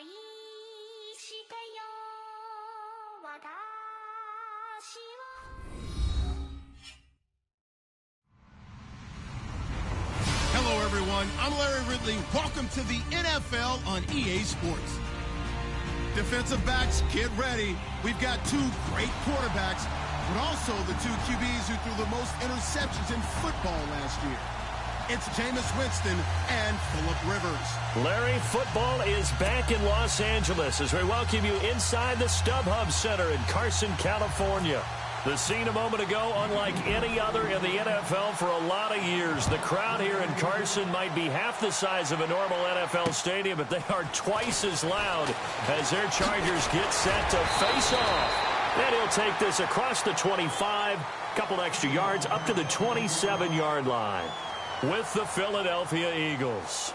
してよ私を Hello, everyone. I'm Larry Ridley. Welcome to the NFL on EA Sports. Defensive backs, get ready. We've got two great quarterbacks, but also the two QBs who threw the most interceptions in football last year. It's Jameis Winston and Phillip Rivers. Larry, football is back in Los Angeles as we welcome you inside the StubHub Center in Carson, California. The scene a moment ago, unlike any other in the NFL for a lot of years. The crowd here in Carson might be half the size of a normal NFL stadium, but they are twice as loud as their Chargers get set to face off. And he'll take this across the 25, couple extra yards up to the 27-yard line with the Philadelphia Eagles.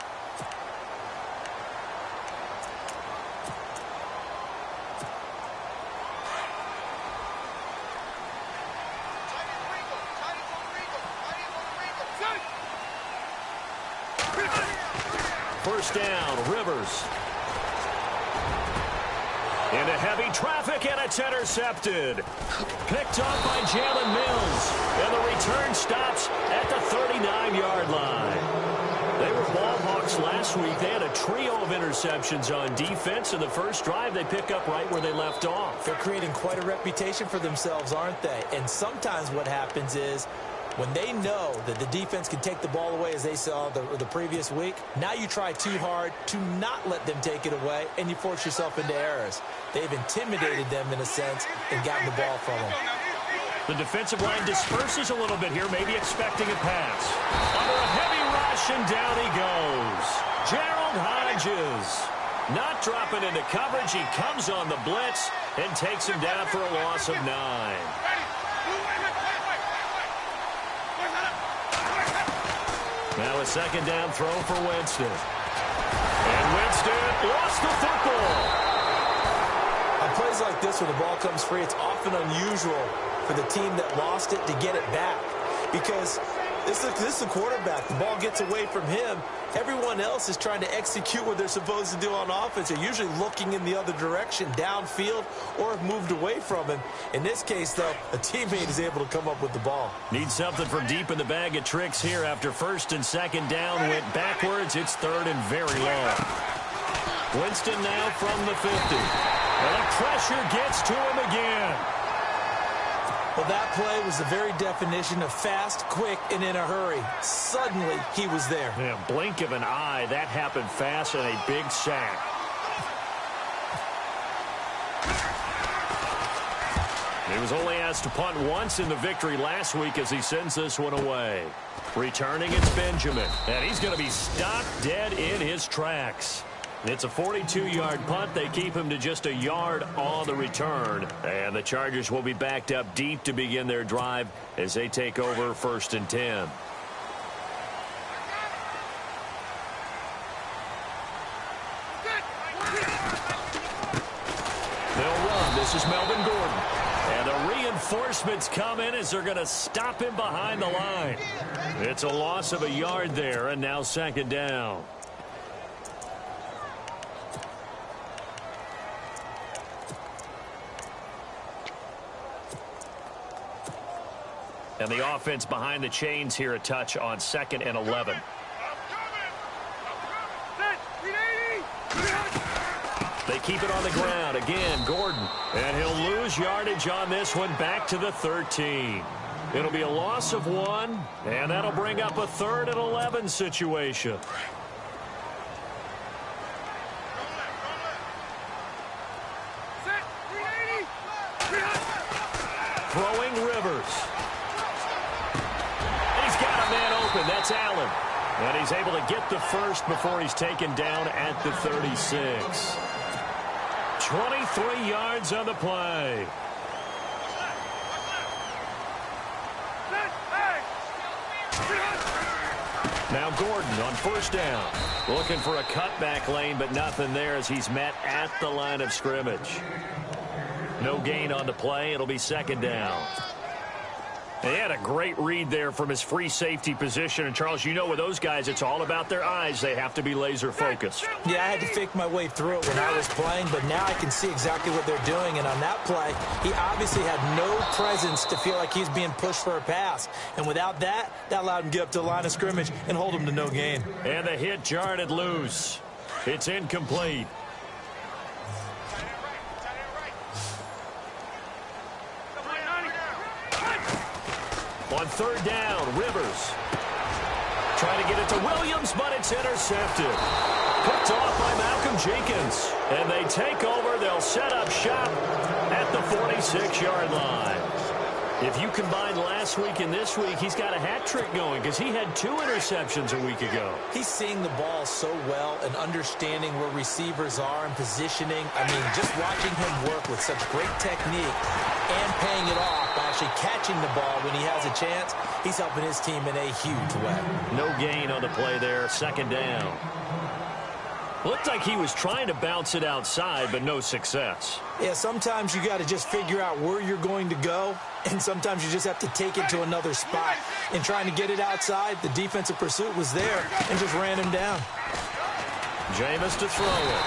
First down, Rivers. Into heavy traffic, and it's intercepted. Picked off by Jalen Mills. And the return stops at the 39-yard line. They were ball hawks last week. They had a trio of interceptions on defense. In the first drive, they pick up right where they left off. They're creating quite a reputation for themselves, aren't they? And sometimes what happens is, when they know that the defense can take the ball away, as they saw the previous week, now you try too hard to not let them take it away, and you force yourself into errors. They've intimidated them, in a sense, and gotten the ball from them. The defensive line disperses a little bit here, maybe expecting a pass. Under a heavy rush, and down he goes. Gerald Hodges not dropping into coverage. He comes on the blitz and takes him down for a loss of 9. Now a second down throw for Winston. And Winston lost the football. On plays like this, when the ball comes free, it's often unusual for the team that lost it to get it back. Because this is a quarterback. The ball gets away from him. Everyone else is trying to execute what they're supposed to do on offense. They're usually looking in the other direction, downfield, or have moved away from him. In this case, though, a teammate is able to come up with the ball. Need something from deep in the bag of tricks here after first and second down went backwards. It's third and very long. Winston now from the 50. And the pressure gets to him again. Well, that play was the very definition of fast, quick, and in a hurry. Suddenly, he was there. Yeah, blink of an eye. That happened fast and a big sack. He was only asked to punt once in the victory last week as he sends this one away. Returning, it's Benjamin. And he's going to be stopped dead in his tracks. It's a 42-yard punt. They keep him to just a yard on the return. And the Chargers will be backed up deep to begin their drive as they take over first and 10. They'll run. This is Melvin Gordon. And the reinforcements come in as they're going to stop him behind the line. It's a loss of a yard there, and now second down. And the offense behind the chains here a touch on 2nd and 11. They keep it on the ground. Again, Gordon. And he'll lose yardage on this one back to the 13. It'll be a loss of 1, and that'll bring up a 3rd and 11 situation. Throwing Rivers. That's Allen. And he's able to get the first before he's taken down at the 36. 23 yards on the play. Now Gordon on first down. Looking for a cutback lane, but nothing there as he's met at the line of scrimmage. No gain on the play. It'll be second down. He had a great read there from his free safety position. And, Charles, you know with those guys, it's all about their eyes. They have to be laser-focused. Yeah, I had to fake my way through it when I was playing, but now I can see exactly what they're doing. And on that play, he obviously had no presence to feel like he's being pushed for a pass. And without that, that allowed him to get up to the line of scrimmage and hold him to no gain. And the hit jarred it loose. It's incomplete. On third down, Rivers trying to get it to Williams, but it's intercepted. Picked off by Malcolm Jenkins. And they take over. They'll set up shop at the 46-yard line. If you combine last week and this week, he's got a hat trick going because he had 2 interceptions a week ago. He's seeing the ball so well and understanding where receivers are and positioning. I mean, just watching him work with such great technique and paying it off by actually catching the ball when he has a chance, he's helping his team in a huge way. No gain on the play there, second down. Looked like he was trying to bounce it outside, but no success. Yeah, sometimes you got to just figure out where you're going to go, and sometimes you just have to take it to another spot. And trying to get it outside, the defensive pursuit was there and just ran him down. Jameis to throw it.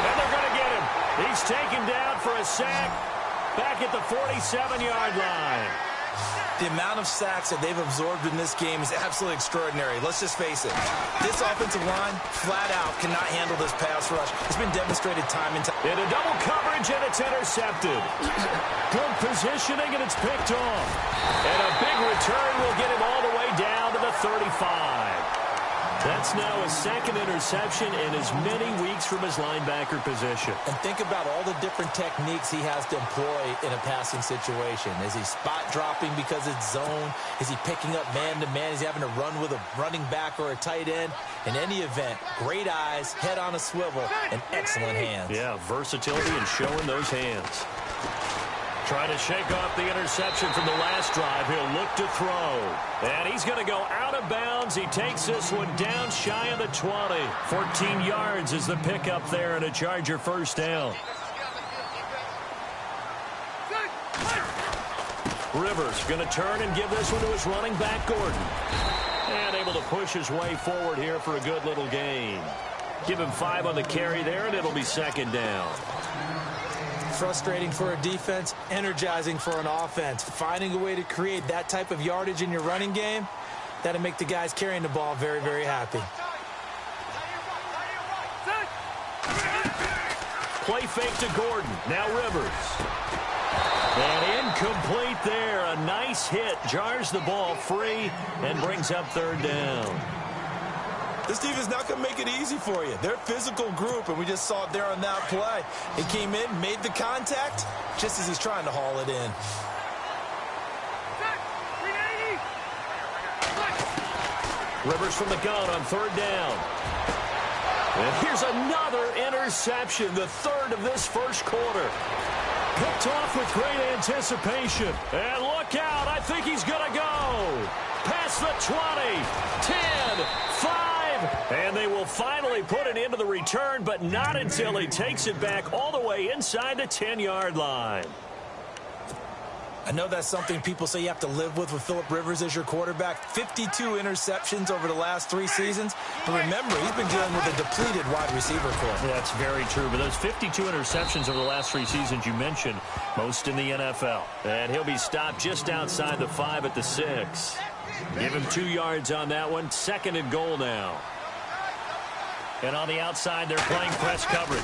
And they're going to get him. He's taken down for a sack back at the 47-yard line. The amount of sacks that they've absorbed in this game is absolutely extraordinary. Let's just face it. This offensive line, flat out, cannot handle this pass rush. It's been demonstrated time and time. In a double coverage, and it's intercepted. Good positioning, and it's picked off. And a big return will get him all the way down to the 35. That's now a second interception in as many weeks from his linebacker position. And think about all the different techniques he has to employ in a passing situation. Is he spot dropping because it's zone? Is he picking up man-to-man? Is he having to run with a running back or a tight end? In any event, great eyes, head on a swivel, and excellent hands. Yeah, versatility and showing those hands. Trying to shake off the interception from the last drive. He'll look to throw. And he's going to go out of bounds. He takes this one down shy of the 20. 14 yards is the pickup there and a Charger first down. Rivers going to turn and give this one to his running back, Gordon. And able to push his way forward here for a good little gain. Give him 5 on the carry there, and it'll be second down. Frustrating for a defense, energizing for an offense. Finding a way to create that type of yardage in your running game, that'll make the guys carrying the ball very, very happy. Play fake to Gordon. Now Rivers. And incomplete there. A nice hit. Jars the ball free and brings up third down. This defense is not going to make it easy for you. They're a physical group, and we just saw it there on that play. He came in, made the contact, just as he's trying to haul it in. Rivers from the gun on third down. And here's another interception, the third of this first quarter. Picked off with great anticipation. And look out, I think he's going to go. Past the 20, 10, 5. And they will finally put it into the return, but not until he takes it back all the way inside the 10-yard line. I know that's something people say you have to live with Phillip Rivers as your quarterback. 52 interceptions over the last 3 seasons. But remember, he's been dealing with a depleted wide receiver corps. That's very true. But those 52 interceptions over the last 3 seasons you mentioned, most in the NFL. And he'll be stopped just outside the 5 at the 6. Give him 2 yards on that one. Second and goal now. And on the outside, they're playing press coverage.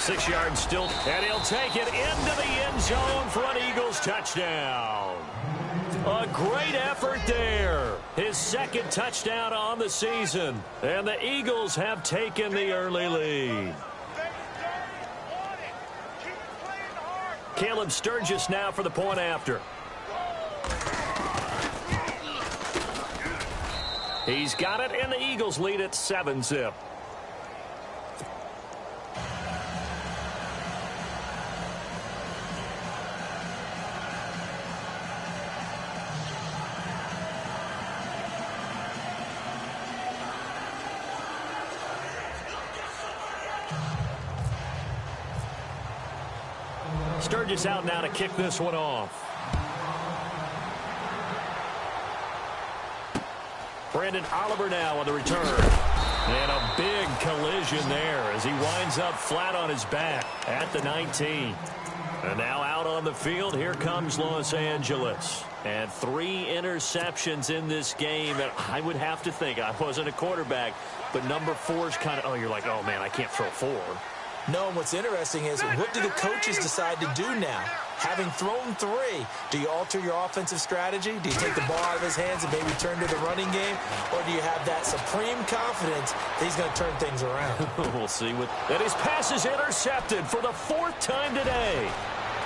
6 yards still. And he'll take it into the end zone for an Eagles touchdown. A great effort there. His second touchdown on the season. And the Eagles have taken the early lead. Caleb Sturgis now for the point after. He's got it, and the Eagles lead at 7-zip. Sturgis out now to kick this one off. Brandon Oliver now on the return. And a big collision there as he winds up flat on his back at the 19. And now out on the field, here comes Los Angeles. And 3 interceptions in this game. And I would have to think, I wasn't a quarterback, but number 4 is kind of, oh, you're like, oh, man, I can't throw 4. No, and what's interesting is, what do the coaches decide to do now? Having thrown 3, do you alter your offensive strategy? Do you take the ball out of his hands and maybe turn to the running game? Or do you have that supreme confidence that he's going to turn things around? We'll see. And his pass is intercepted for the 4th time today.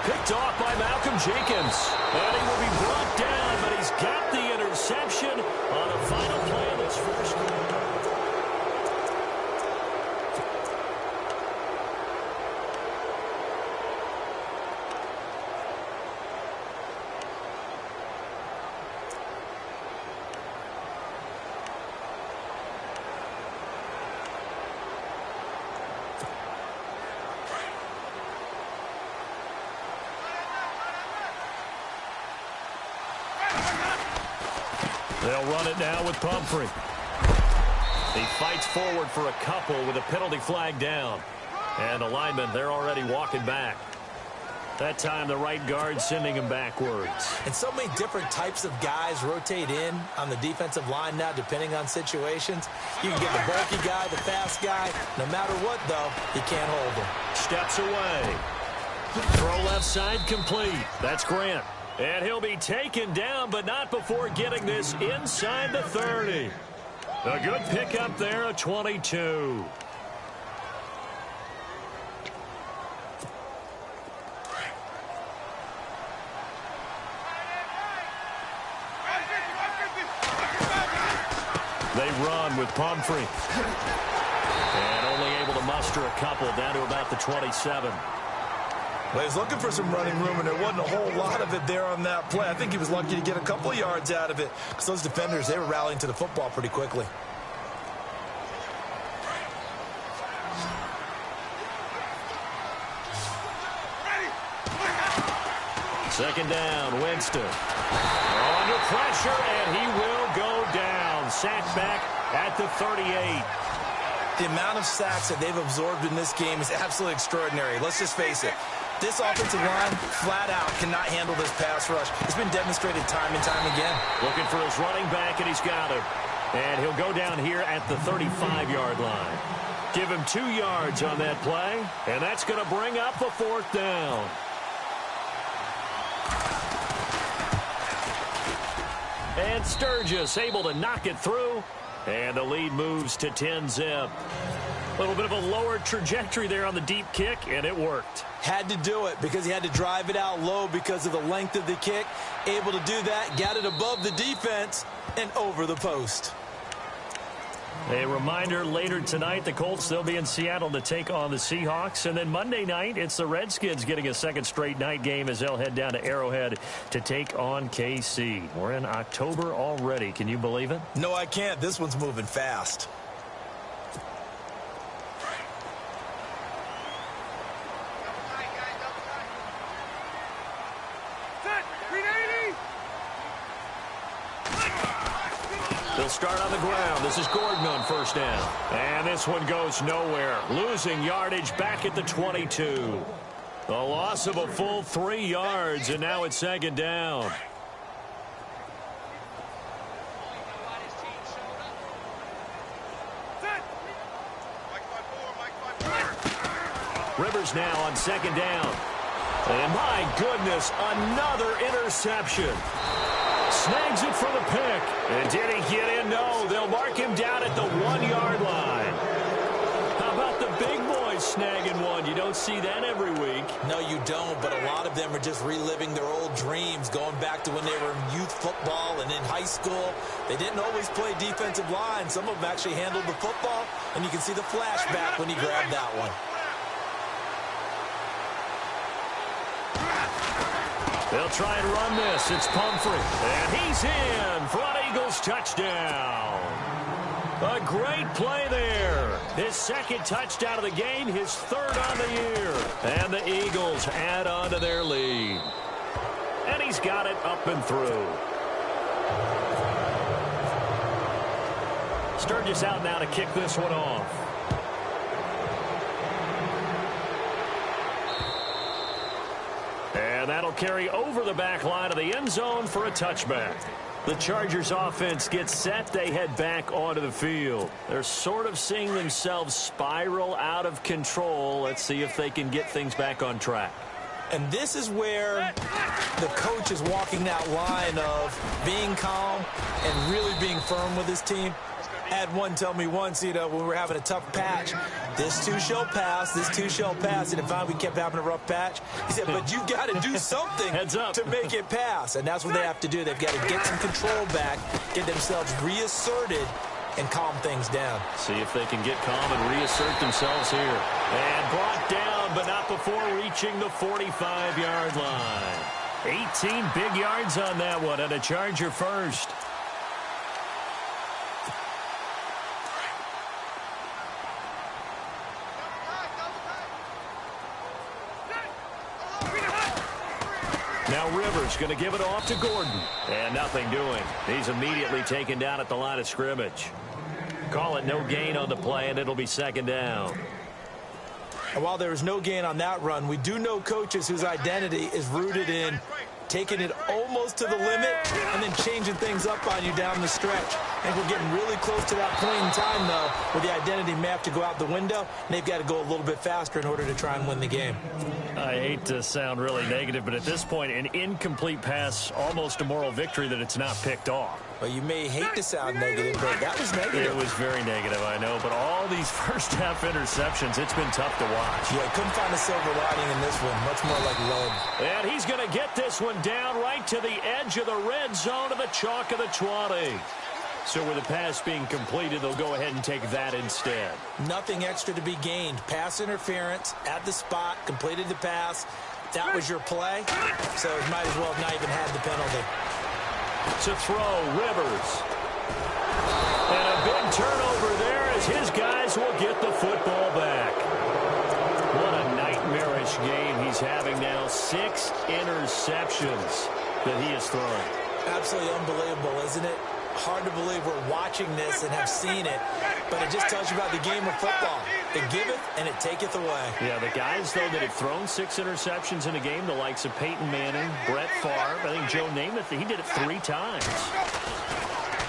Picked off by Malcolm Jenkins. And he will be brought down, but he's got the interception on the final play of this first quarter. They'll run it now with Pumphrey. He fights forward for a couple with a penalty flag down. And the linemen, they're already walking back. That time, the right guard sending him backwards. And so many different types of guys rotate in on the defensive line now, depending on situations. You can get the bulky guy, the fast guy. No matter what, though, you can't hold him. Steps away. Throw left side complete. That's Grant. And he'll be taken down, but not before getting this inside the 30. A good pickup there, a 22. They run with Pumphrey. And only able to muster a couple down to about the 27. Well, he was looking for some running room, and there wasn't a whole lot of it there on that play. I think he was lucky to get a couple of yards out of it because those defenders, they were rallying to the football pretty quickly. Second down, Winston. Under pressure, and he will go down. Sacked back at the 38. The amount of sacks that they've absorbed in this game is absolutely extraordinary. Let's just face it. This offensive line, flat out, cannot handle this pass rush. It's been demonstrated time and time again. Looking for his running back, and he's got him. And he'll go down here at the 35-yard line. Give him 2 yards on that play, and that's going to bring up a 4th down. And Sturgis able to knock it through, and the lead moves to 10-zip. A little bit of a lower trajectory there on the deep kick, and it worked. Had to do it because he had to drive it out low because of the length of the kick. Able to do that, got it above the defense, and over the post. A reminder, later tonight, the Colts, they'll be in Seattle to take on the Seahawks. And then Monday night, it's the Redskins getting a second straight night game as they'll head down to Arrowhead to take on KC. We're in October already. Can you believe it? No, I can't. This one's moving fast. They'll start on the ground. This is Gordon on first down. And this one goes nowhere. Losing yardage back at the 22. A loss of a full 3 yards, and now it's second down. Rivers now on second down. And my goodness, another interception. Snags it for the pick. And did he get in? No, they'll mark him down at the 1-yard line. How about the big boys snagging one? You don't see that every week. No, you don't, but a lot of them are just reliving their old dreams, going back to when they were in youth football and in high school. They didn't always play defensive line. Some of them actually handled the football, and you can see the flashback when he grabbed that one. They'll try and run this. It's Pumphrey. And he's in for an Eagles touchdown. A great play there. His second touchdown of the game, his third on the year. And the Eagles add on to their lead. And he's got it up and through. Sturgis out now to kick this one off. And that'll carry over the back line of the end zone for a touchback. The Chargers offense gets set. They head back onto the field. They're sort of seeing themselves spiral out of control. Let's see if they can get things back on track. And this is where the coach is walking that line of being calm and really being firm with his team. I had one tell me once, when we were having a tough patch, this too shall pass, this too shall pass. And finally we kept having a rough patch. He said, but you've got to do something Heads up. to make it pass. And that's what they have to do. They've got to get some control back, get themselves reasserted, and calm things down. See if they can get calm and reassert themselves here. And brought down, but not before reaching the 45-yard line. 18 big yards on that one, and a Charger first. Now Rivers going to give it off to Gordon. And nothing doing. He's immediately taken down at the line of scrimmage. Call it no gain on the play, and it'll be second down. And while there was no gain on that run, we do know coaches whose identity is rooted in taking it almost to the limit and then changing things up on you down the stretch. And we're getting really close to that point in time, though, where the identity may have to go out the window, and they've got to go a little bit faster in order to try and win the game. I hate to sound really negative, but at this point, an incomplete pass, almost a moral victory that it's not picked off. Well, you may hate to sound negative, but that was negative. It was very negative, I know. But all these first-half interceptions, it's been tough to watch. Yeah, couldn't find a silver lining in this one. Much more like lead. And he's going to get this one down right to the edge of the red zone of the chalk of the 20. So with the pass being completed, they'll go ahead and take that instead. Nothing extra to be gained. Pass interference at the spot, completed the pass. That was your play, so you might as well have not even had the penalty. To throw, Rivers. And a big turnover there as his guys will get the football back. What a nightmarish game he's having now. 6 interceptions that he is throwing. Absolutely unbelievable, isn't it? Hard to believe we're watching this and have seen it, but it just tells you about the game of football. It giveth and it taketh away. Yeah, the guys, though, that have thrown 6 interceptions in a game, the likes of Peyton Manning, Brett Favre, I think Joe Namath, he did it 3 times.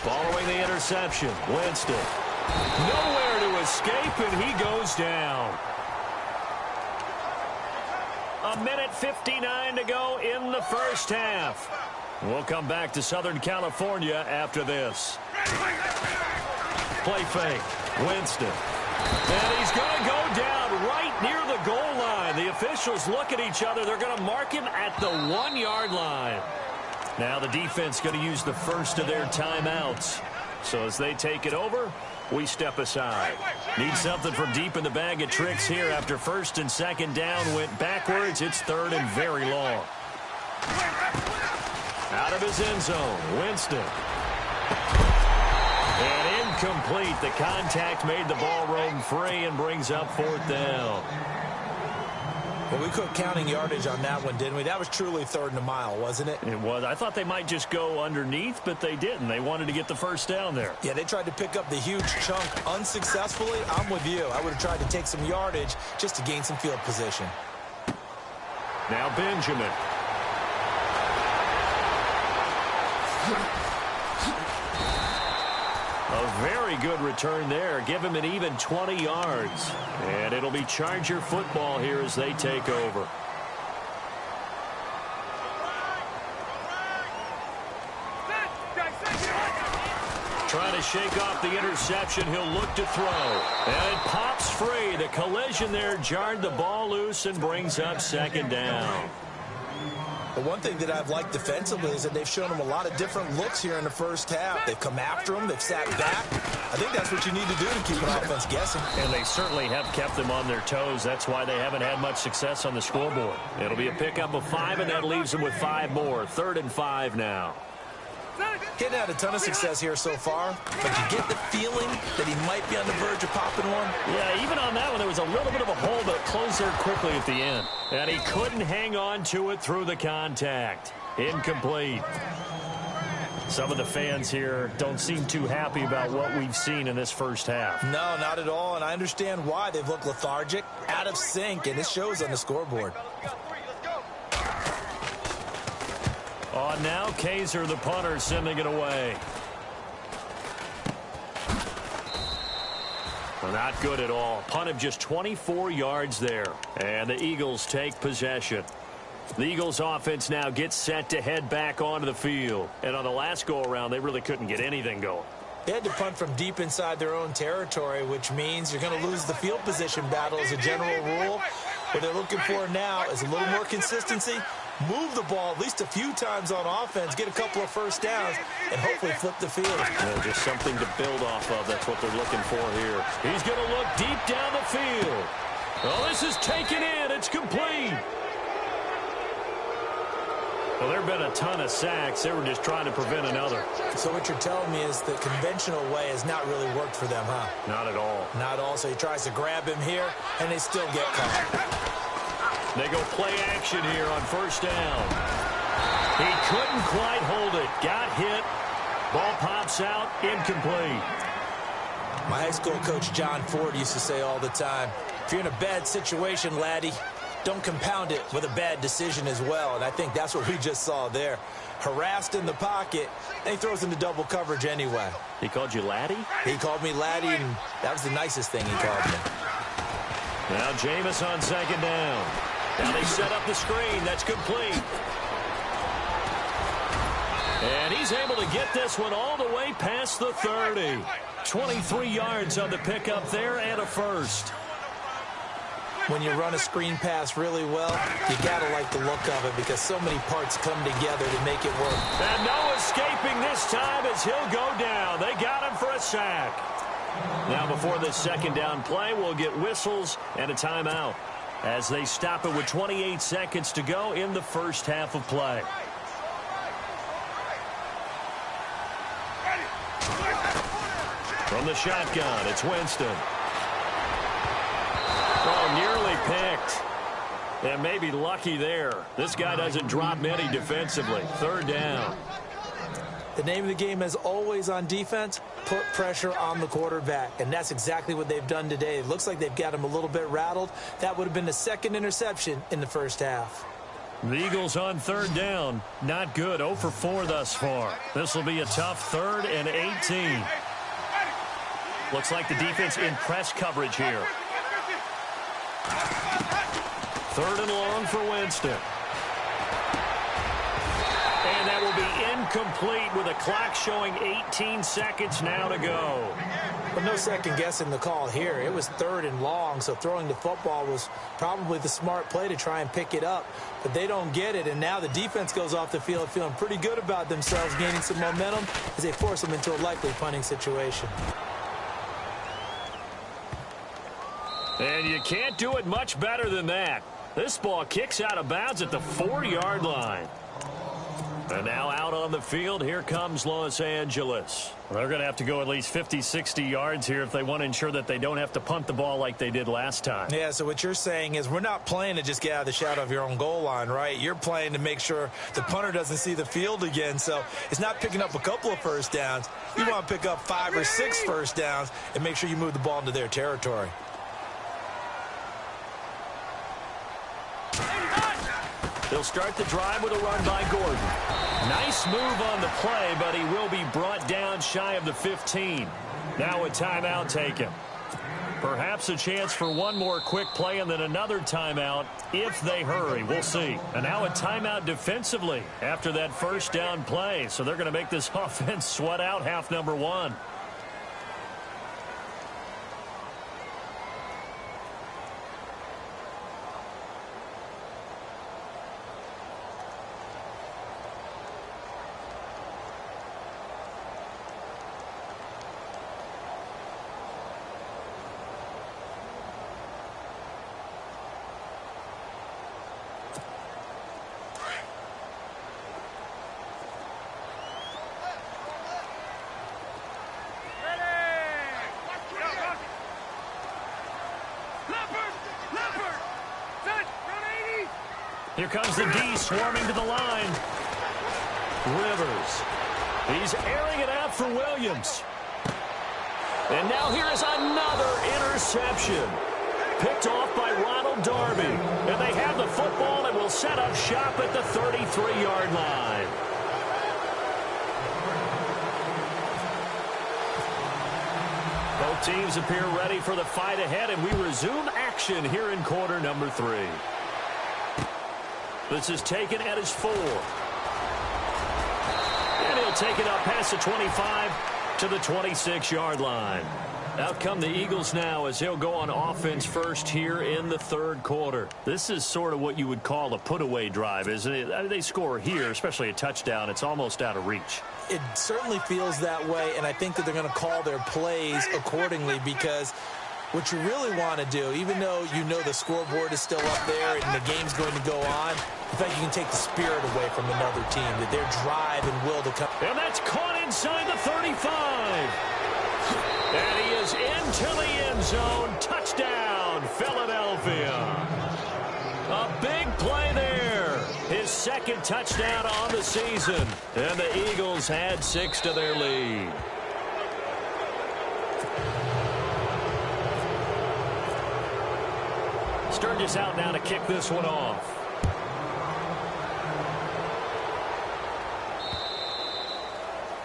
Following the interception, Winston. Nowhere to escape, and he goes down. 1:59 to go in the first half. We'll come back to Southern California after this. Play fake. Winston. And he's going to go down right near the goal line. The officials look at each other. They're going to mark him at the 1-yard line. Now the defense going to use the first of their timeouts. So as they take it over, we step aside. Need something from deep in the bag of tricks here after first and second down went backwards. It's third and very long. Out of his end zone, Winston. And incomplete. The contact made the ball roam free and brings up 4th down. Well, we quit counting yardage on that one, didn't we? That was truly 3rd and a mile, wasn't it? It was. I thought they might just go underneath, but they didn't. They wanted to get the first down there. Yeah, they tried to pick up the huge chunk unsuccessfully. I'm with you. I would have tried to take some yardage just to gain some field position. Now Benjamin. A very good return there. Give him an even 20 yards. And it'll be Charger football here as they take over. Trying to shake off the interception. He'll look to throw. And it pops free. The collision there jarred the ball loose and brings up 2nd down. The one thing that I've liked defensively is that they've shown them a lot of different looks here in the first half. They've come after them. They've sat back. I think that's what you need to do to keep an offense guessing. And they certainly have kept them on their toes. That's why they haven't had much success on the scoreboard. It'll be a pickup of 5, and that leaves them with 5 more. 3rd and 5 now. Hadn't had a ton of success here so far, but you get the feeling that he might be on the verge of popping one. Yeah, even on that one, there was a little bit of a hole, but closed there quickly at the end. And he couldn't hang on to it through the contact. Incomplete. Some of the fans here don't seem too happy about what we've seen in this first half. No, not at all, and I understand why. They've looked lethargic, out of sync, and it shows on the scoreboard. On now, Kaiser, the punter, sending it away. Well, not good at all. Punt of just 24 yards there. And the Eagles take possession. The Eagles offense now gets set to head back onto the field. And on the last go-around, they really couldn't get anything going. They had to punt from deep inside their own territory, which means you're going to lose the field position battle as a general rule. What they're looking for now is a little more consistency, move the ball at least a few times on offense, get a couple of first downs, and hopefully flip the field. Just something to build off of. That's what they're looking for here. He's going to look deep down the field. Well, this is taken in. It's complete. Well, there have been a ton of sacks. They were just trying to prevent another. So what you're telling me is the conventional way has not really worked for them, huh? Not at all. Not at all. So he tries to grab him here, and they still get caught. They go play action here on first down. He couldn't quite hold it. Got hit. Ball pops out. Incomplete. My high school coach, John Ford, used to say all the time, if you're in a bad situation, laddie, don't compound it with a bad decision as well. And I think that's what we just saw there. Harassed in the pocket, and he throws into double coverage anyway. He called you laddie? He called me laddie, and that was the nicest thing he called me. Now Jameis on second down. Now they set up the screen. That's complete. And he's able to get this one all the way past the 30. 23 yards on the pickup there and a first. When you run a screen pass really well, you got to like the look of it because so many parts come together to make it work. And no escaping this time as he'll go down. They got him for a sack. Now before this second down play, we'll get whistles and a timeout as they stop it with 28 seconds to go in the first half of play. From the shotgun, it's Winston. Oh, nearly picked. And maybe lucky there. This guy doesn't drop many defensively. Third down. The name of the game is always on defense, put pressure on the quarterback. And that's exactly what they've done today. It looks like they've got him a little bit rattled. That would have been the second interception in the first half. The Eagles on third down. Not good. 0 for 4 thus far. This will be a tough 3rd and 18. Looks like the defense in press coverage here. 3rd and long for Winston. And that will be incomplete with a clock showing 18 seconds now to go. But no second guessing the call here. It was 3rd and long, so throwing the football was probably the smart play to try and pick it up. But they don't get it, and now the defense goes off the field feeling pretty good about themselves, gaining some momentum as they force them into a likely punting situation. And you can't do it much better than that. This ball kicks out of bounds at the 4-yard line. And now out on the field, here comes Los Angeles. They're going to have to go at least 50, 60 yards here if they want to ensure that they don't have to punt the ball like they did last time. Yeah, so what you're saying is we're not playing to just get out of the shadow of your own goal line, right? You're playing to make sure the punter doesn't see the field again. So it's not picking up a couple of first downs. You want to pick up 5 or 6 first downs and make sure you move the ball into their territory. They'll start the drive with a run by Gordon. Nice move on the play, but he will be brought down shy of the 15. Now a timeout taken. Perhaps a chance for one more quick play and then another timeout if they hurry. We'll see. And now a timeout defensively after that first down play. So they're going to make this offense sweat out half number 1. Here comes the D swarming to the line. Rivers He's airing it out for Williams. And now here is another interception. Picked off by Ronald Darby. And they have the football and will set up shop at the 33-yard line. Both teams appear ready for the fight ahead, and we resume action here in quarter number 3. This is taken at his 4. And he'll take it up past the 25 to the 26-yard line. Out come the Eagles now as he'll go on offense first here in the third quarter. This is sort of what you would call a put-away drive, isn't it? They score here, especially a touchdown. It's almost out of reach. It certainly feels that way, and I think that they're going to call their plays accordingly, because what you really want to do, even though you know the scoreboard is still up there and the game's going to go on, in fact, you can take the spirit away from another team, that their drive and will to come. And that's caught inside the 35. And he is into the end zone. Touchdown, Philadelphia. A big play there. His second touchdown on the season. And the Eagles add 6 to their lead. Sturgis out now to kick this one off.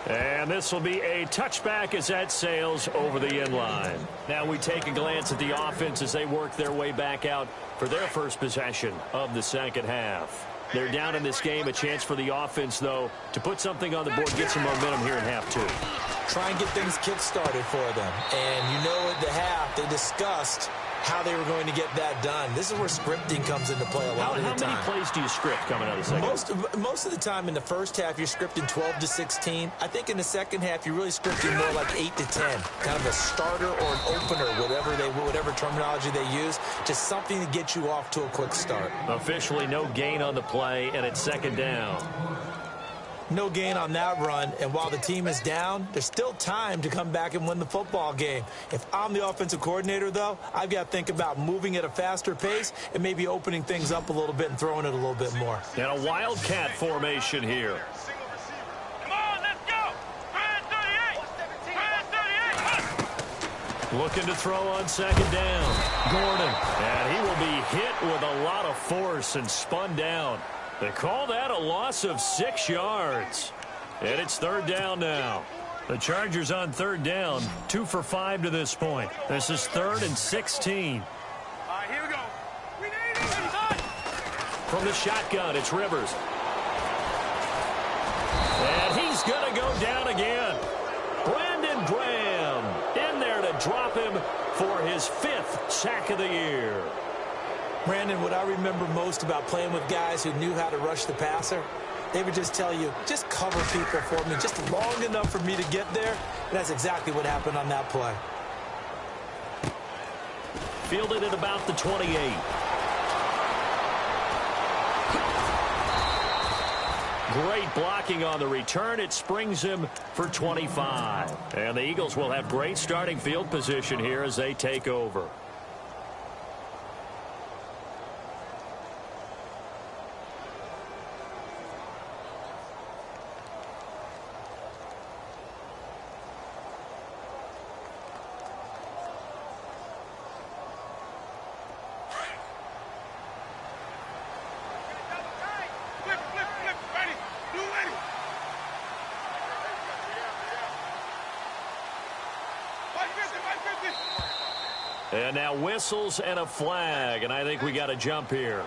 And this will be a touchback as that sails over the end line. Now we take a glance at the offense as they work their way back out for their first possession of the second half. They're down in this game. A chance for the offense, though, to put something on the board, get some momentum here in half 2. Try and get things kick-started for them. And you know at the half, they discussed how they were going to get that done. This is where scripting comes into play a lot of the time. How many plays do you script coming out of the second half? Most of the time in the first half, you're scripting 12 to 16. I think in the second half, you're really scripting more like 8 to 10. Kind of a starter or an opener, whatever terminology they use. Just something to get you off to a quick start. Officially no gain on the play, and it's second down. No gain on that run, and while the team is down, there's still time to come back and win the football game. If I'm the offensive coordinator, though, I've got to think about moving at a faster pace and maybe opening things up a little bit and throwing it a little bit more. And a wildcat formation here. Come on, let's go! 38! Looking to throw on second down. Gordon, and he will be hit with a lot of force and spun down. They call that a loss of 6 yards. And it's third down now. The Chargers on third down, 2 for 5 to this point. This is 3rd and 16. All right, here we go. We need it. From the shotgun, it's Rivers. And he's going to go down again. Brandon Graham in there to drop him for his 5th sack of the year. Brandon, what I remember most about playing with guys who knew how to rush the passer, they would just tell you, just cover people for me, just long enough for me to get there. And that's exactly what happened on that play. Fielded at about the 28. Great blocking on the return. It springs him for 25. And the Eagles will have great starting field position here as they take over. And now whistles and a flag, and I think we got a jump here.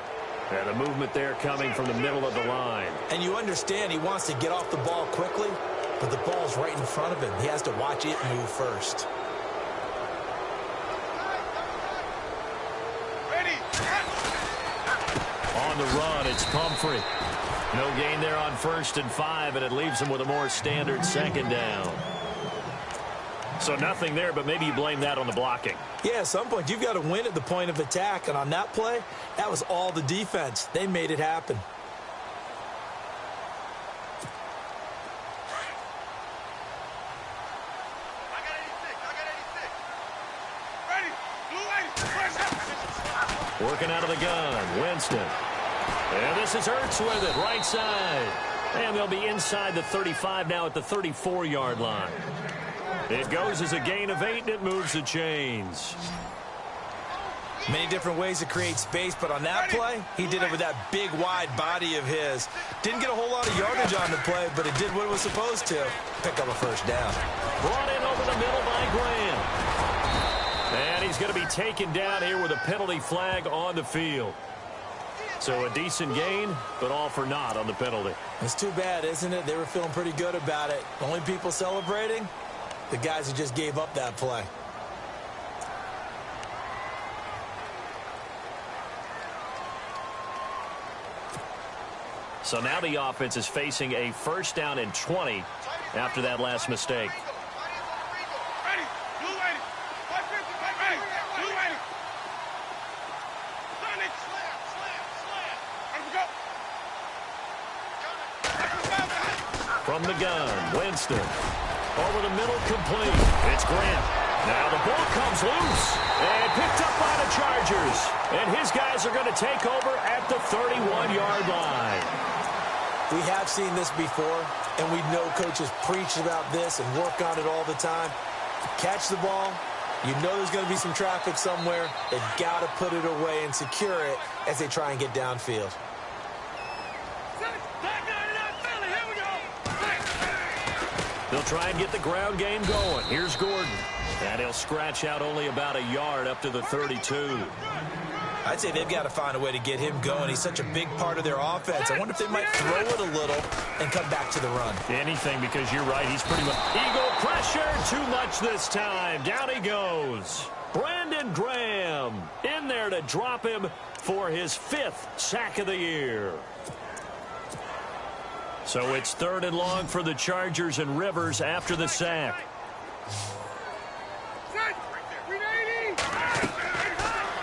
And the movement there coming from the middle of the line. And you understand he wants to get off the ball quickly, but the ball's right in front of him. He has to watch it move first. On the run, it's Pumphrey. No gain there on 1st and 5, and it leaves him with a more standard second down. So nothing there, but maybe you blame that on the blocking. Yeah, at some point, you've got to win at the point of attack. And on that play, that was all the defense. They made it happen. I got 86. Ready. Blue 80. Working out of the gun, Winston. And this is Ertz with it, right side. And they'll be inside the 35 now at the 34-yard line. It goes as a gain of 8, and it moves the chains. Many different ways to create space, but on that play, he did it with that big, wide body of his. Didn't get a whole lot of yardage on the play, but it did what it was supposed to. Pick up a first down. Brought in over the middle by Graham. And he's going to be taken down here with a penalty flag on the field. So a decent gain, but all for naught on the penalty. It's too bad, isn't it? They were feeling pretty good about it. Only people celebrating, the guys who just gave up that play. So now the offense is facing a first down and 20 after that last mistake. From the gun, Winston. Over the middle, complete. It's Grant. Now the ball comes loose and picked up by the Chargers. And his guys are going to take over at the 31-yard line. We have seen this before, and we know coaches preach about this and work on it all the time. Catch the ball. You know there's going to be some traffic somewhere. They've got to put it away and secure it as they try and get downfield. They'll try and get the ground game going. Here's Gordon. And he'll scratch out only about a yard up to the 32. I'd say they've got to find a way to get him going. He's such a big part of their offense. I wonder if they might throw it a little and come back to the run. Anything, because you're right. He's pretty much Eagle pressure. Too much this time. Down he goes. Brandon Graham in there to drop him for his 5th sack of the year. So it's 3rd and long for the Chargers, and Rivers after the sack.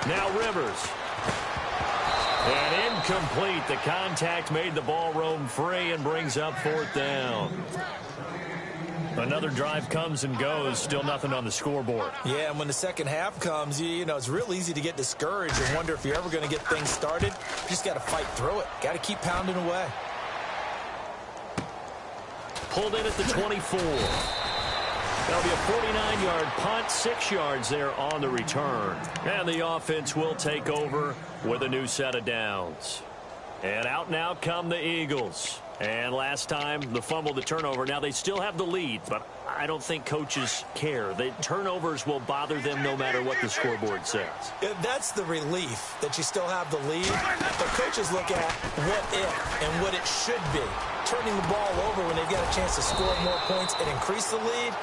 Now Rivers. And incomplete. The contact made the ball roam free and brings up 4th down. Another drive comes and goes. Still nothing on the scoreboard. Yeah, and when the second half comes, you know, it's real easy to get discouraged and wonder if you're ever going to get things started. You just got to fight through it. Got to keep pounding away. Pulled in at the 24. That'll be a 49-yard punt, 6 yards there on the return. And the offense will take over with a new set of downs. And out now come the Eagles. And last time, the fumble, the turnover. Now they still have the lead, but I don't think coaches care. The turnovers will bother them no matter what the scoreboard says. Yeah, that's the relief, that you still have the lead. But coaches look at what if and what it should be. Turning the ball over when they've got a chance to score more points and increase the lead,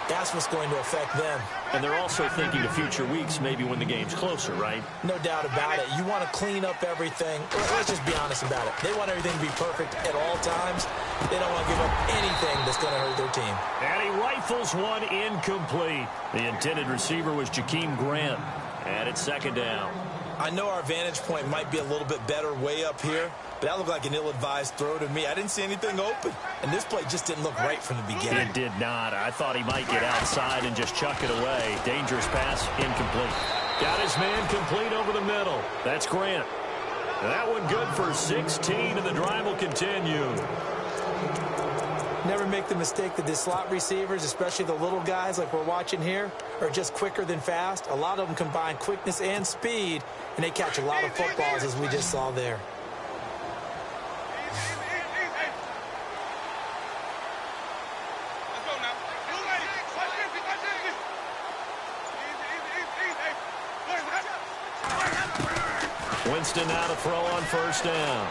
that's what's going to affect them. And they're also thinking to future weeks, maybe when the game's closer, right? No doubt about it. You want to clean up everything. Let's just be honest about it. They want everything to be perfect at all times. They don't want to give up anything that's going to hurt their team. And he rifles one incomplete. The intended receiver was Jakeem Grant. And it's 2nd down. I know our vantage point might be a little bit better way up here, but that looked like an ill-advised throw to me. I didn't see anything open, and this play just didn't look right from the beginning. It did not. I thought he might get outside and just chuck it away. Dangerous pass, incomplete. Got his man complete over the middle. That's Grant. That one good for 16, and the drive will continue. Never make the mistake that the slot receivers, especially the little guys like we're watching here, are just quicker than fast. A lot of them combine quickness and speed, and they catch a lot of footballs, as we just saw there. Winston now to throw on 1st down.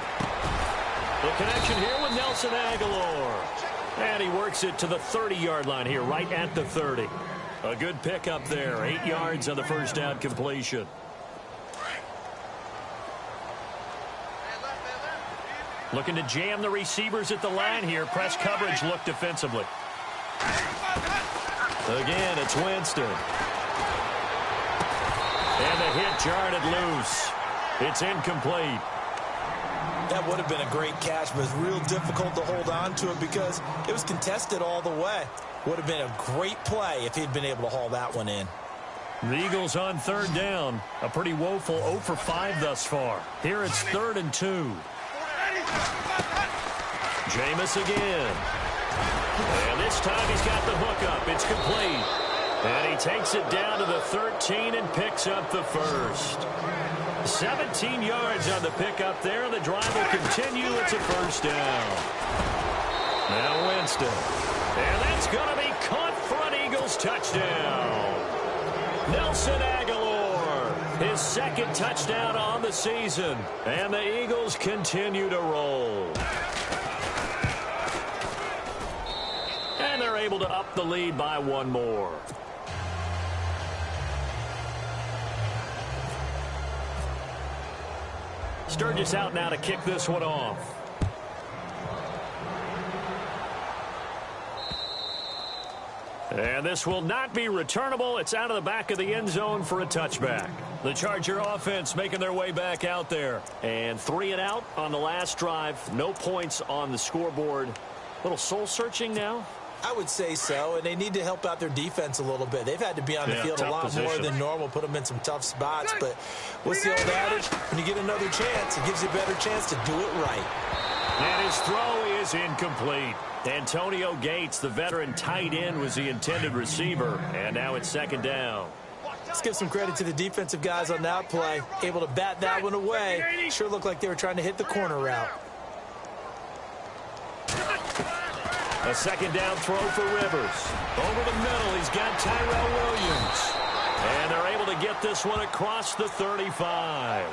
The connection here with Nelson Aguilar. And he works it to the 30-yard line here, right at the 30. A good pickup there. 8 yards on the 1st down completion. Looking to jam the receivers at the line here. Press coverage look defensively. Again, it's Winston. And the hit jarred it loose. It's incomplete. That would have been a great catch, but it's real difficult to hold on to it because it was contested all the way. Would have been a great play if he'd been able to haul that one in. The Eagles on 3rd down. A pretty woeful 0 for 5 thus far. Here it's 3rd and 2. Jameis again. And this time he's got the hook up. It's complete. And he takes it down to the 13 and picks up the first. 17 yards on the pickup there. The drive will continue. It's a first down. Now Winston. And that's going to be caught for an Eagles touchdown. Nelson Aguilar, his second touchdown on the season. And the Eagles continue to roll. And they're able to up the lead by one more. Sturgis out now to kick this one off. And this will not be returnable. It's out of the back of the end zone for a touchback. The Charger offense making their way back out there. And 3 and out on the last drive. No points on the scoreboard. A little soul-searching now. I would say so, and they need to help out their defense a little bit. They've had to be on the field a lot more than normal, put them in some tough spots. But what's the old adage? When you get another chance, it gives you a better chance to do it right. And his throw is incomplete. Antonio Gates, the veteran tight end, was the intended receiver. And now it's second down. Let's give some credit to the defensive guys on that play. Able to bat that one away. Sure looked like they were trying to hit the corner route. A second down throw for Rivers. Over the middle, he's got Tyrell Williams. And they're able to get this one across the 35.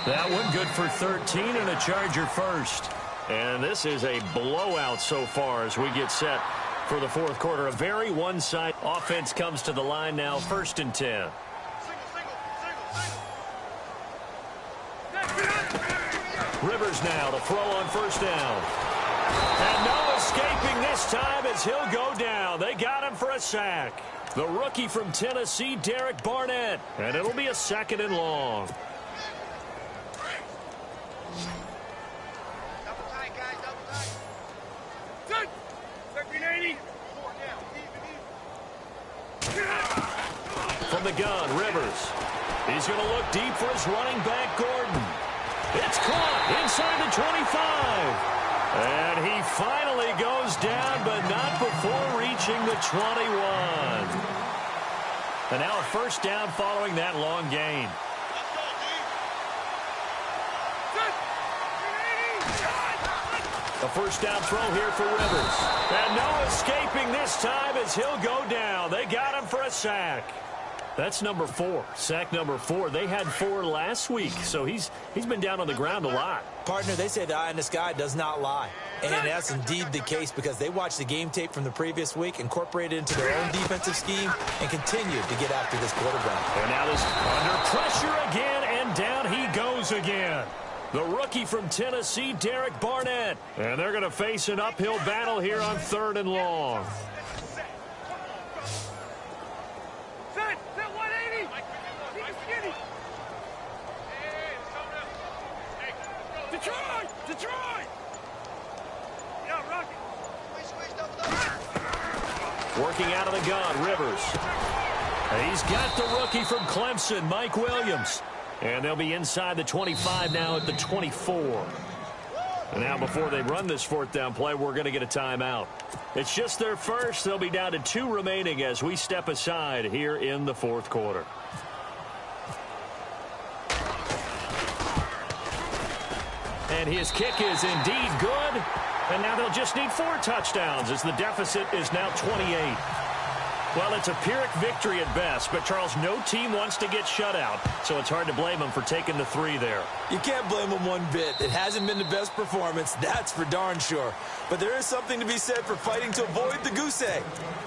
That one good for 13 and a Charger first. And this is a blowout so far as we get set for the fourth quarter. A very one-sided offense comes to the line now, 1st and 10. Rivers now to throw on first down. And no escaping this time as he'll go down. They got him for a sack. The rookie from Tennessee, Derek Barnett. And it'll be a 2nd and long. Double tight, guys, double tight. Good. 1380. From the gun, Rivers. He's going to look deep for his running back, Gordon. It's caught inside the 25. And he finally goes down, but not before reaching the 21. And now a first down following that long gain. A first down throw here for Rivers. And no escaping this time as he'll go down. They got him for a sack. That's number 4. Sack number 4. They had 4 last week, so he's been down on the ground a lot. Partner, they say the eye in the sky does not lie. And that's indeed the case because they watched the game tape from the previous week, incorporated it into their own defensive scheme, and continued to get after this quarterback. And now this under pressure again, and down he goes again. The rookie from Tennessee, Derek Barnett. And they're going to face an uphill battle here on 3rd and long. Detroit! Yeah, Rocky. Working out of the gun, Rivers. And he's got the rookie from Clemson, Mike Williams. And they'll be inside the 25 now at the 24. And now before they run this 4th down play, we're going to get a timeout. It's just their first. They'll be down to 2 remaining as we step aside here in the 4th quarter. And his kick is indeed good. And now they'll just need 4 touchdowns as the deficit is now 28. Well, it's a Pyrrhic victory at best, but, Charles, no team wants to get shut out, so it's hard to blame them for taking the 3 there. You can't blame them one bit. It hasn't been the best performance, that's for darn sure. But there is something to be said for fighting to avoid the goose egg,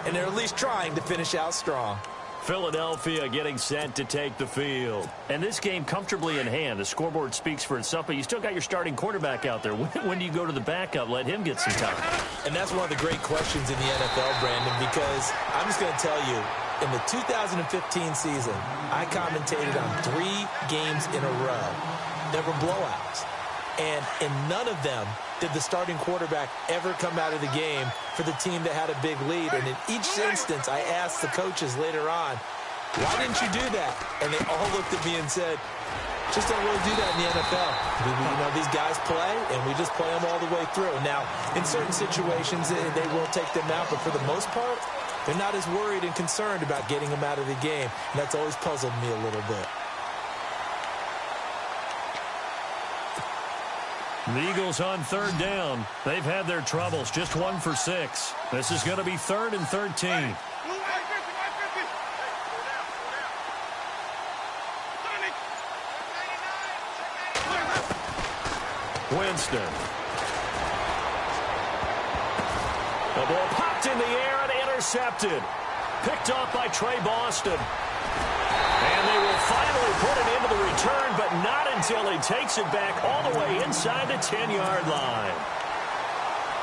and they're at least trying to finish out strong. Philadelphia getting set to take the field. And this game comfortably in hand. The scoreboard speaks for itself, but you still got your starting quarterback out there. When do you go to the backup? Let him get some time. And that's one of the great questions in the NFL, Brandon, because I'm just going to tell you, in the 2015 season, I commentated on 3 games in a row. There were blowouts. And in none of them did the starting quarterback ever come out of the game for the team that had a big lead. And in each instance, I asked the coaches later on, why didn't you do that? And they all looked at me and said, Just don't really do that in the NFL. You know, these guys play, and we just play them all the way through. Now, in certain situations, they will take them out, but for the most part, they're not as worried and concerned about getting them out of the game. And that's always puzzled me a little bit. The Eagles on third down. They've had their troubles, just 1 for 6. This is going to be 3rd and 13. Winston. The ball popped in the air and intercepted. Picked off by Trey Boston. And they will finally put it into the return, but not until he takes it back all the way inside the 10-yard line.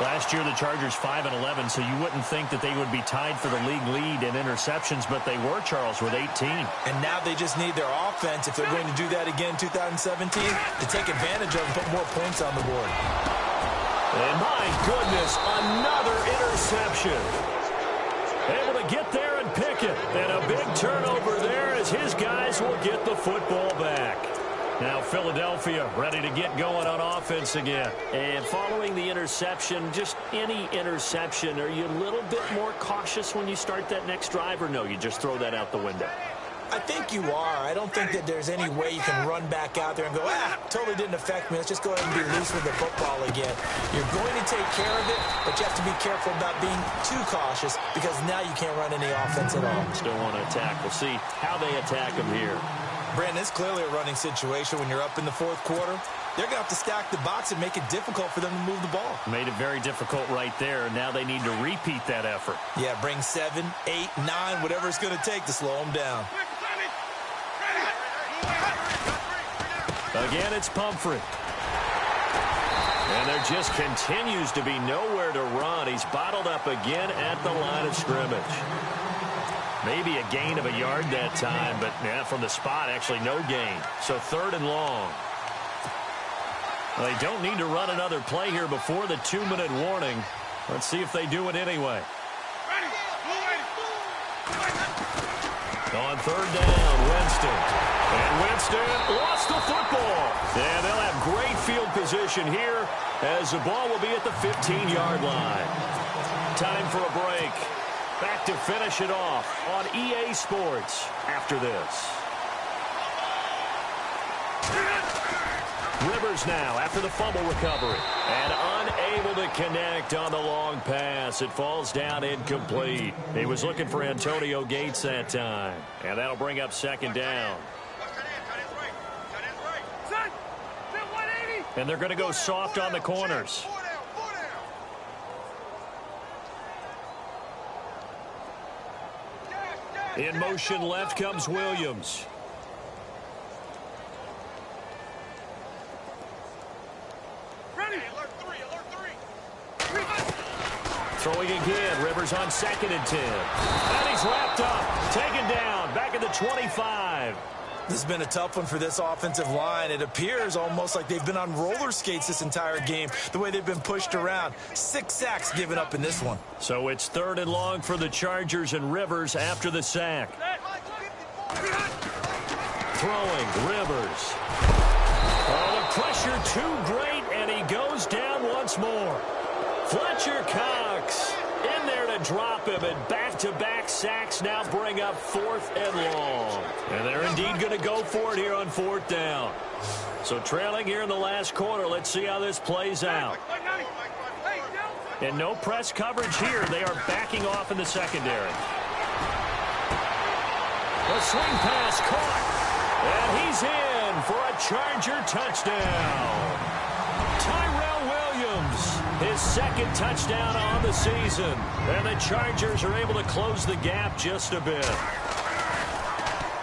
Last year, the Chargers 5-11, so you wouldn't think that they would be tied for the league lead in interceptions, but they were, Charles, with 18. And now they just need their offense, if they're going to do that again in 2017, to take advantage of and put more points on the board. And my goodness, another interception. Able to get there and pick it. And a big turnover there as his guys will get the football back. Now Philadelphia ready to get going on offense again. And following the interception, just any interception, are you a little bit more cautious when you start that next drive, or no, you just throw that out the window? I think you are. I don't think that there's any way you can run back out there and go, totally didn't affect me. Let's just go ahead and be loose with the football again. You're going to take care of it, but you have to be careful about being too cautious because now you can't run any offense at all. Still want to attack. We'll see how they attack them here. Brandon, it's clearly a running situation when you're up in the fourth quarter. They're going to have to stack the box and make it difficult for them to move the ball. Made it very difficult right there. Now they need to repeat that effort. Yeah, bring 7, 8, 9, whatever it's going to take to slow them down. Again, it's Pumphrey. And there just continues to be nowhere to run. He's bottled up again at the line of scrimmage. Maybe a gain of a yard that time, but yeah, from the spot, actually no gain. So 3rd and long. Well, they don't need to run another play here before the 2-minute warning. Let's see if they do it anyway. On 3rd down, Winston. And Winston lost the football. And they'll have great field position here as the ball will be at the 15-yard line. Time for a break. Back to finish it off on EA Sports after this. Rivers now after the fumble recovery. And unable to connect on the long pass. It falls down incomplete. He was looking for Antonio Gates that time. And that'll bring up 2nd down. And they're going to go soft on the corners. In motion left comes Williams. Throwing again. Rivers on 2nd and 10. And he's wrapped up. Taken down. Back at the 25. This has been a tough one for this offensive line. It appears almost like they've been on roller skates this entire game, the way they've been pushed around. 6 sacks given up in this one. So it's 3rd and long for the Chargers and Rivers after the sack. Throwing, Rivers. Oh, the pressure too great, and he goes down once more. Fletcher Cox in there to drop him, and back-to-back sacks now bring up 4th and long. And they're indeed going to go for it here on 4th down. So trailing here in the last quarter, let's see how this plays out. And no press coverage here. They are backing off in the secondary. The swing pass caught. And he's in for a Charger touchdown. Tyrell Williams, his 2nd touchdown on the season. And the Chargers are able to close the gap just a bit.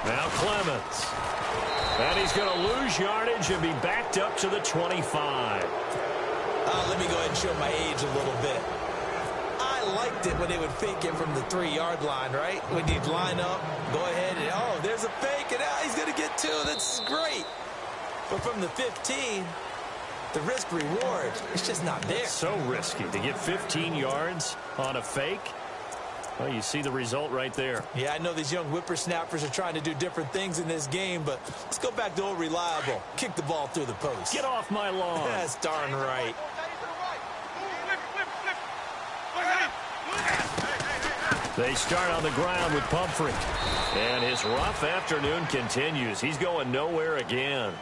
Now Clements. And he's going to lose yardage and be backed up to the 25. Let me go ahead and show my age a little bit. I liked it when they would fake it from the 3-yard line, right? When you'd line up, go ahead and, oh, there's a fake, and he's going to get 2. That's great. But from the 15, the risk-reward, it's just not there. So risky to get 15 yards on a fake. Well, you see the result right there. Yeah, I know these young whippersnappers are trying to do different things in this game, but let's go back to old reliable. Kick the ball through the post. Get off my lawn. That's darn right. They start on the ground with Pumphrey. And his rough afternoon continues. He's going nowhere again.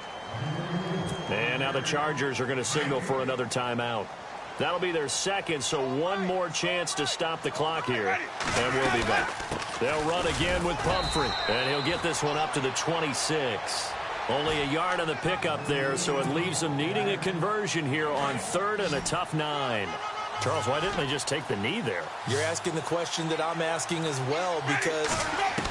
And now the Chargers are going to signal for another timeout. That'll be their second, so one more chance to stop the clock here. And we'll be back. They'll run again with Pumphrey. And he'll get this one up to the 26. Only a yard on the pickup there, so it leaves them needing a conversion here on 3rd and a tough 9. Charles, why didn't they just take the knee there? You're asking the question that I'm asking as well, because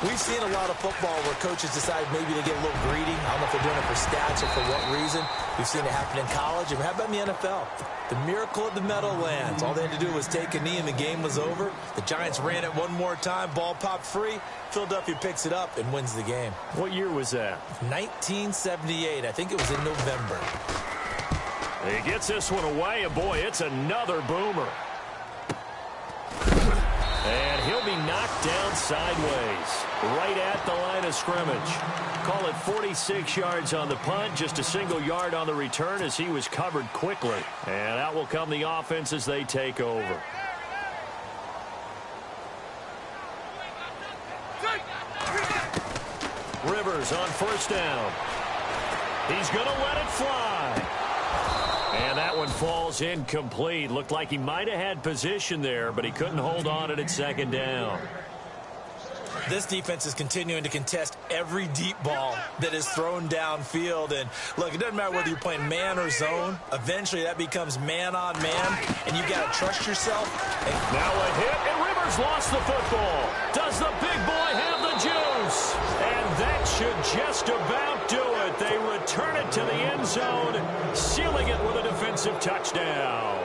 we've seen a lot of football where coaches decide maybe to get a little greedy. I don't know if they're doing it for stats or for what reason. We've seen it happen in college. And how about in the NFL? The miracle at the Meadowlands. All they had to do was take a knee and the game was over. The Giants ran it one more time. Ball popped free. Philadelphia picks it up and wins the game. What year was that? 1978. I think it was in November. He gets this one away, and boy, it's another boomer. And he'll be knocked down sideways, right at the line of scrimmage. Call it 46 yards on the punt, just a single yard on the return as he was covered quickly. And out will come the offense as they take over. Rivers on 1st down. He's going to let it fly. And that one falls incomplete. Looked like he might have had position there, but he couldn't hold on it at 2nd down. This defense is continuing to contest every deep ball that is thrown downfield. And, look, it doesn't matter whether you're playing man or zone. Eventually, that becomes man-on-man, and you got to trust yourself. And now a hit, and Rivers lost the football. Does the big boy have the juice? And that should just about do it. They return it to the end zone, sealing it with a defensive touchdown.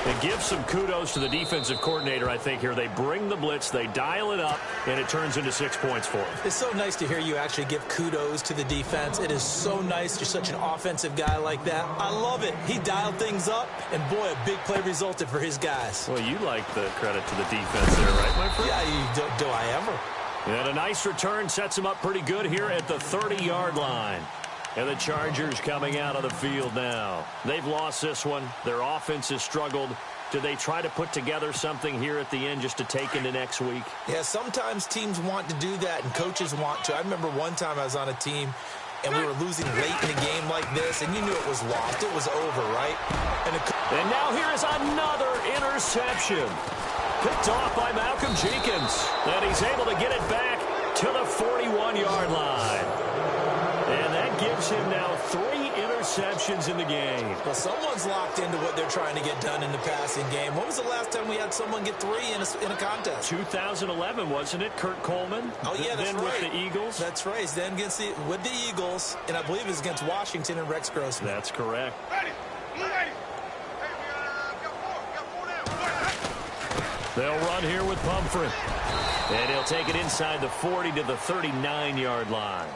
It gives some kudos to the defensive coordinator, I think, here. They bring the blitz, they dial it up, and it turns into 6 points for them. It's so nice to hear you actually give kudos to the defense. It is so nice. You're such an offensive guy like that. I love it. He dialed things up, and, boy, a big play resulted for his guys. Well, you like the credit to the defense there, right, my friend? Yeah, do I ever? And a nice return sets him up pretty good here at the 30-yard line. And the Chargers coming out of the field now. They've lost this one. Their offense has struggled. Do they try to put together something here at the end just to take into next week? Yeah, sometimes teams want to do that and coaches want to. I remember one time I was on a team and we were losing late in a game like this, and you knew it was lost. It was over, right? And now here is another interception. Picked off by Malcolm Jenkins. And he's able to get it back to the 41-yard line. And that gives him now 3 interceptions in the game. Well, someone's locked into what they're trying to get done in the passing game. When was the last time we had someone get 3 in a contest? 2011, wasn't it? Kurt Coleman? Oh, yeah, that's then right. With the Eagles? That's right. Then with the Eagles, and I believe it was against Washington and Rex Grossman. That's correct. They'll run here with Pumphrey. And he'll take it inside the 40 to the 39-yard line.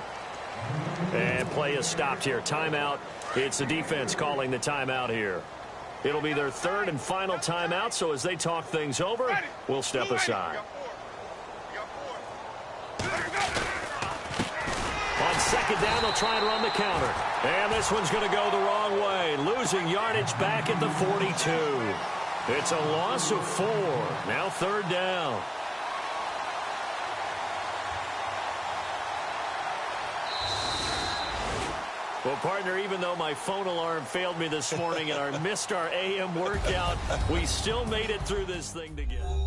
And play is stopped here. Timeout. It's the defense calling the timeout here. It'll be their 3rd and final timeout, so as they talk things over, we'll step aside. On 2nd down, they'll try and run the counter. And this one's going to go the wrong way. Losing yardage back at the 42. It's a loss of 4. Now 3rd down. Well, partner, even though my phone alarm failed me this morning and I missed our AM workout, we still made it through this thing together.